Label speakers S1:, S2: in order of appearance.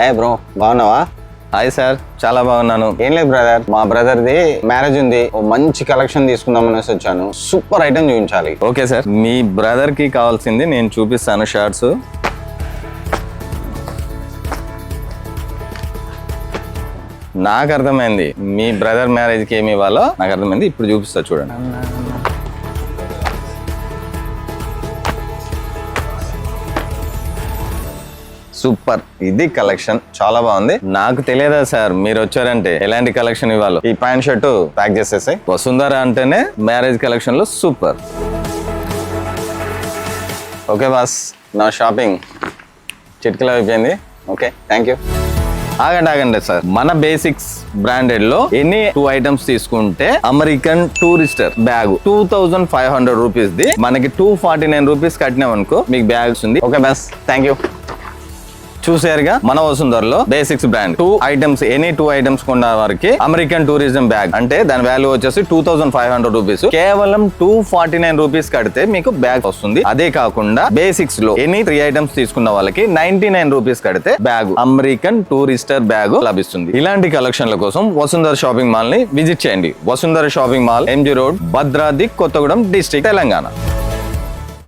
S1: ఏ bro బాగున్నావా?
S2: Hi sir, చాలా బాగున్నాను.
S1: ఏం లేదు బ్రదర్, మా బ్రదర్ది మ్యారేజ్ ఉంది, ఓ మంచి కలెక్షన్ తీసుకుందాం అనేసి వచ్చాను. సూపర్ ఐటమ్ చూపించాలి.
S2: ఓకే సార్, మీ బ్రదర్ కి కావాల్సింది నేను చూపిస్తాను. షర్ట్స్ నాకు అర్థమైంది, మీ బ్రదర్ మ్యారేజ్కి ఏమి ఇవ్వాలో నాకు అర్థమైంది. ఇప్పుడు చూపిస్తా చూడండి. సూపర్, ఇది కలెక్షన్ చాలా బాగుంది. నాకు తెలియదా సార్ మీరు వచ్చారంటే ఎలాంటి కలెక్షన్ ఇవ్వాలో. ఈ ప్యాంట్ షర్ట్ ప్యాక్ చేసేసాయి. వసుంధర అంటేనే మ్యారేజ్ కలెక్షన్ లో సూపర్. ఓకే బాస్, నా షాపింగ్ చిట్కలో అయిపోయింది. Okay, thank you. ఆగండి సార్, మన బేసిక్స్ బ్రాండెడ్ లో ఎన్ని 2 ఐటమ్స్ తీసుకుంటే అమెరికన్ టూరిస్టర్ బ్యాగ్ 2500 రూపీస్ ది మనకి 249 రూపీస్ కట్టినాం అనుకో మీకు బ్యాగ్ వస్తుంది. Okay boss, thank you. చూసారుగా, మన వసుంధరలో basics brand 2 items, any 2 items కొన్న వారికి అమెరికన్ టూరిజం బ్యాగ్ అంటే దాని వాల్యూ వచ్చేసి 2500 రూపీస్. కేవలం 249 రూపీస్ కడితే మీకు బ్యాగ్ వస్తుంది. అదే కాకుండా బేసిక్స్ లో ఎనీ 3 ఐటమ్స్ తీసుకున్న వాళ్ళకి 99 రూపీస్ కడితే బ్యాగ్, అమెరికన్ టూరిస్టర్ బ్యాగ్ లభిస్తుంది. ఇలాంటి కలెక్షన్ల కోసం వసుంధర షాపింగ్ మాల్ ని విజిట్ చేయండి. Vasundhara shopping mall, MG road, Bhadradri Kothagudem district, Telangana.